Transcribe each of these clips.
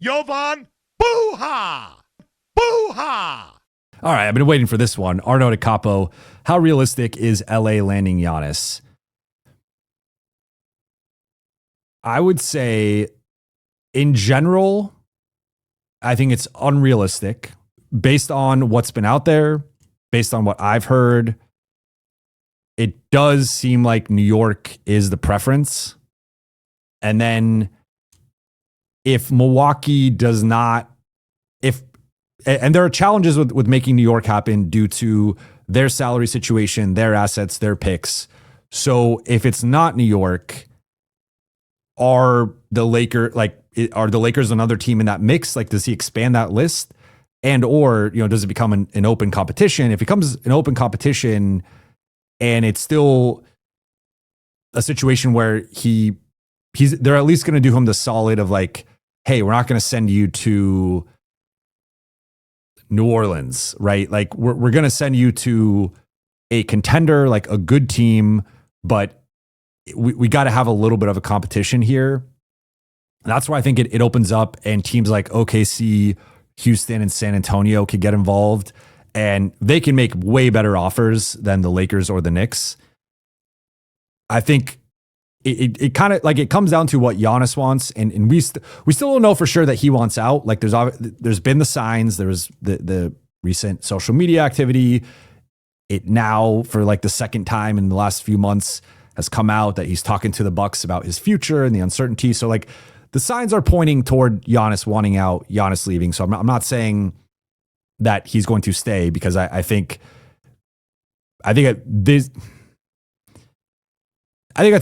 Jovan Buha! Buha! All right, I've been waiting for this one. Arno DeCapo, how realistic is LA landing Giannis? I would say, in general, I think it's unrealistic based on what's been out there, based on what I've heard. It does seem like New York is the preference. And then if Milwaukee does not, and there are challenges with making New York happen due to their salary situation, their assets, their picks. So if it's not New York, are the Lakers another team in that mix? Like, does he expand that list? And or, does it become an open competition? If it becomes an open competition and it's still a situation where they're at least going to do him the solid of like, hey, we're not going to send you to New Orleans, right? Like we're going to send you to a contender, like a good team, but we got to have a little bit of a competition here. That's why I think it opens up and teams like OKC, Houston, and San Antonio could get involved, and they can make way better offers than the Lakers or the Knicks. I think it kind of like it comes down to what Giannis wants, and we still don't know for sure that he wants out. Like there's been the signs, there was the recent social media activity. It now for like the second time in the last few months has come out that he's talking to the Bucks about his future and the uncertainty. So like the signs are pointing toward Giannis wanting out, Giannis leaving. So I'm not saying that he's going to stay, because I think at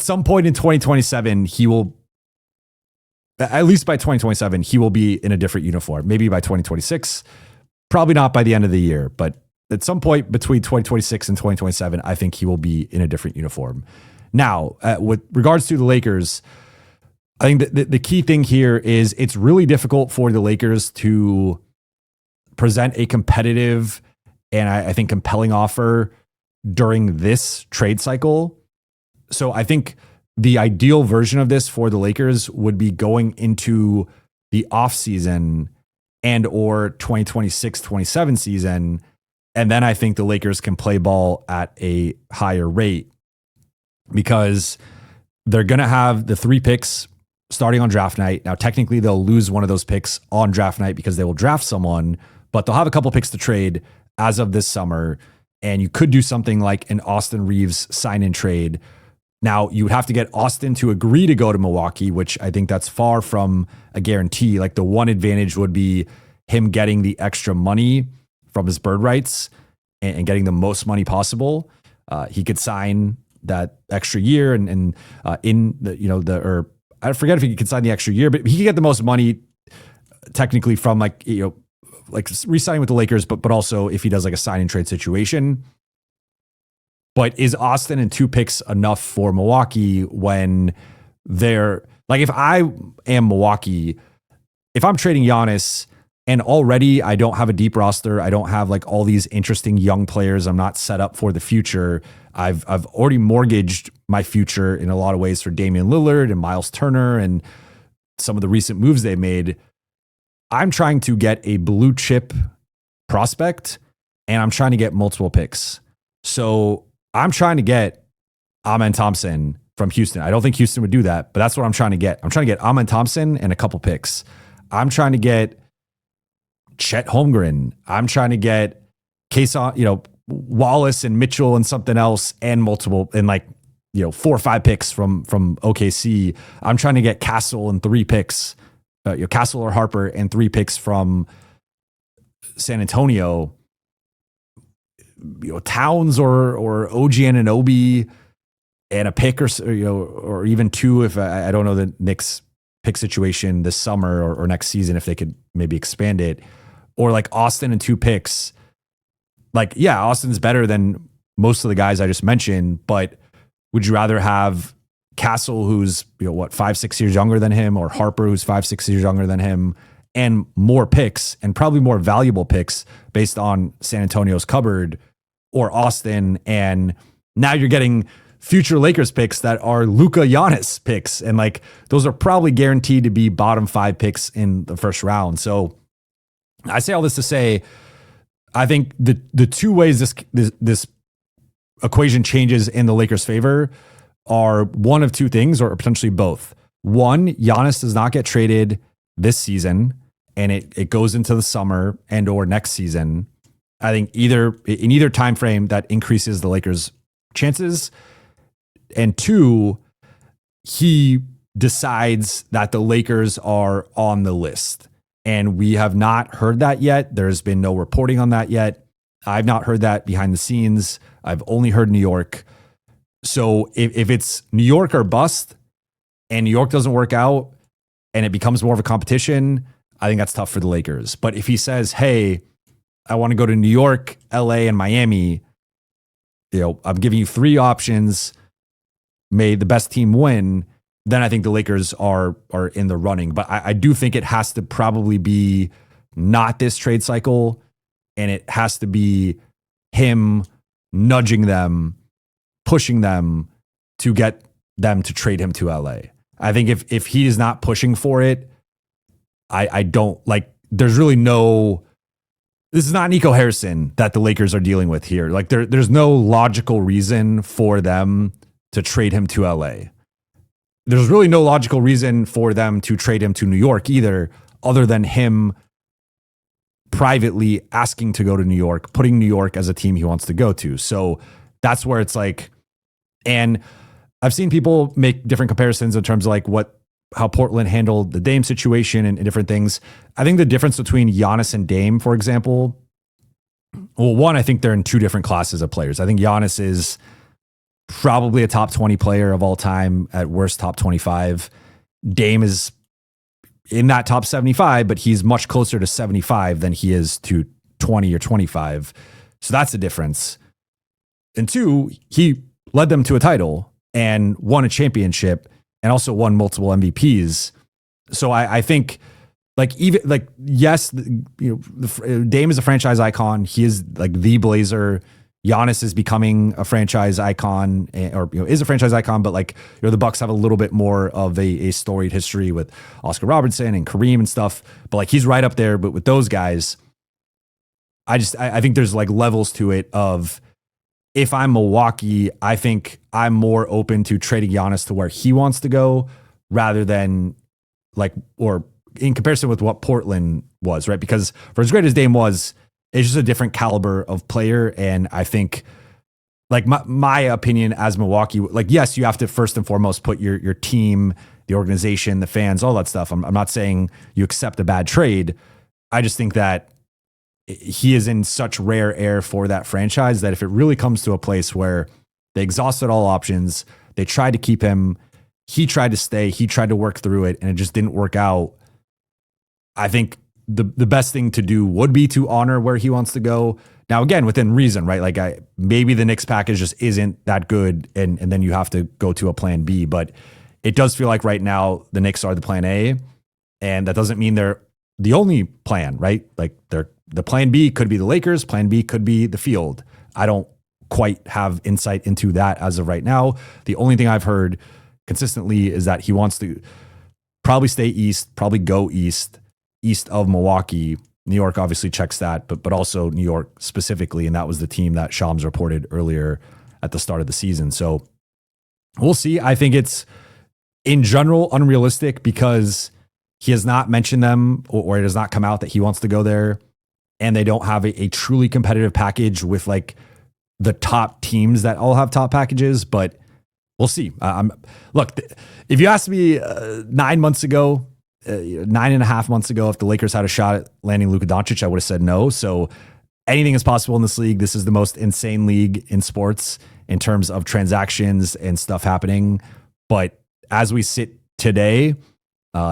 some point in 2027, he will, at least by 2027, he will be in a different uniform. Maybe by 2026, probably not by the end of the year, but at some point between 2026 and 2027, I think he will be in a different uniform. Now, with regards to the Lakers, I think the key thing here is it's really difficult for the Lakers to present a competitive and I think compelling offer during this trade cycle. So I think the ideal version of this for the Lakers would be going into the offseason and or 2026-27 season. And then I think the Lakers can play ball at a higher rate, because they're going to have the 3 picks starting on draft night. Now, technically, they'll lose one of those picks on draft night because they will draft someone, but they'll have a couple picks to trade as of this summer. And you could do something like an Austin Reeves sign-in trade. Now, you would have to get Austin to agree to go to Milwaukee, which I think that's far from a guarantee. Like the one advantage would be him getting the extra money from his bird rights and getting the most money possible. He could sign that extra year and in the, or I forget if he could sign the extra year, but he could get the most money technically from like re-signing with the Lakers, but also if he does like a sign and trade situation. But is Austin and 2 picks enough for Milwaukee when they're like, if I am Milwaukee, if I'm trading Giannis and already I don't have a deep roster, I don't have like all these interesting young players, I'm not set up for the future. I've already mortgaged my future in a lot of ways for Damian Lillard and Miles Turner and some of the recent moves they made. I'm trying to get a blue chip prospect and I'm trying to get multiple picks. So I'm trying to get Amen Thompson from Houston. I don't think Houston would do that, but that's what I'm trying to get. I'm trying to get Amen Thompson and a couple picks. I'm trying to get Chet Holmgren. I'm trying to get Wallace and Mitchell and something else and multiple and 4 or 5 picks from OKC. I'm trying to get Castle and 3 picks, Castle or Harper and 3 picks from San Antonio. Towns or OG Anunoby and a pick or even 2 if I don't know the Knicks pick situation this summer or next season, if they could maybe expand it, or like Austin and 2 picks. Like, yeah, Austin's better than most of the guys I just mentioned, but would you rather have Castle, who's 5-6 years younger than him, or Harper, who's 5-6 years younger than him, and more picks and probably more valuable picks based on San Antonio's cupboard, or Austin, and now you're getting future Lakers picks that are Luka Giannis picks. And like, those are probably guaranteed to be bottom 5 picks in the first round. So I say all this to say, I think the two ways this equation changes in the Lakers' favor are one of two things, or potentially both. One, Giannis does not get traded this season, and it goes into the summer and or next season. I think in either time frame that increases the Lakers' chances. And two, he decides that the Lakers are on the list. And we have not heard that yet. There's been no reporting on that yet. I've not heard that behind the scenes. I've only heard New York. So if it's New York or bust and New York doesn't work out and it becomes more of a competition, I think that's tough for the Lakers. But if he says, hey, I want to go to New York, LA, and Miami, I'm giving you 3 options, may the best team win, then I think the Lakers are in the running. But I do think it has to probably be not this trade cycle, and it has to be him nudging them, pushing them to get them to trade him to LA. I think if he is not pushing for it, I don't like, there's really no, this is not Nico Harrison that the Lakers are dealing with here. Like there's no logical reason for them to trade him to LA. There's really no logical reason for them to trade him to New York either, other than him privately asking to go to New York, putting New York as a team he wants to go to. So that's where it's like, and I've seen people make different comparisons in terms of like how Portland handled the Dame situation and different things. I think the difference between Giannis and Dame, for example, well, one, I think they're in 2 different classes of players. I think Giannis is probably a top 20 player of all time, at worst top 25. Dame is in that top 75, but he's much closer to 75 than he is to 20 or 25. So that's the difference. And 2, he led them to a title and won a championship and also won multiple MVPs. So I think like, even like, yes, Dame is a franchise icon. He is like the Blazer. Giannis is becoming a franchise icon, or is a franchise icon, but like, the Bucks have a little bit more of a storied history with Oscar Robertson and Kareem and stuff. But like, he's right up there. But with those guys, I think there's like levels to it of, if I'm Milwaukee, I think I'm more open to trading Giannis to where he wants to go, rather than like, or in comparison with what Portland was, right? Because for as great as Dame was, it's just a different caliber of player. And I think, like, my opinion as Milwaukee, like, yes, you have to first and foremost put your team, the organization, the fans, all that stuff. I'm not saying you accept a bad trade. I just think that he is in such rare air for that franchise that if it really comes to a place where they exhausted all options, they tried to keep him, he tried to stay, he tried to work through it, and it just didn't work out, I think the best thing to do would be to honor where he wants to go. Now, again, within reason, right? Like, maybe the Knicks package just isn't that good, and then you have to go to a plan B. But it does feel like right now the Knicks are the plan A, and that doesn't mean they're the only plan, right? Like, the plan B could be the Lakers, plan B could be the field. I don't quite have insight into that as of right now. The only thing I've heard consistently is that he wants to probably stay east, probably go east of Milwaukee. New York obviously checks that, but also New York specifically, and that was the team that Shams reported earlier at the start of the season. So we'll see. I think it's, in general, unrealistic because he has not mentioned them, or it has not come out that he wants to go there, and they don't have a truly competitive package with like the top teams that all have top packages. But we'll see. Look, if you asked me 9 months ago, 9.5 months ago, if the Lakers had a shot at landing Luka Doncic, I would have said no. So anything is possible in this league. This is the most insane league in sports in terms of transactions and stuff happening. But as we sit today,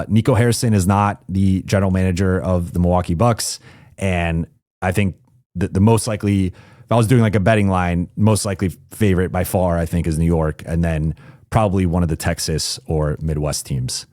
Nico Harrison is not the general manager of the Milwaukee Bucks. And I think the most likely, if I was doing like a betting line, most likely favorite by far, I think, is New York. And then probably one of the Texas or Midwest teams.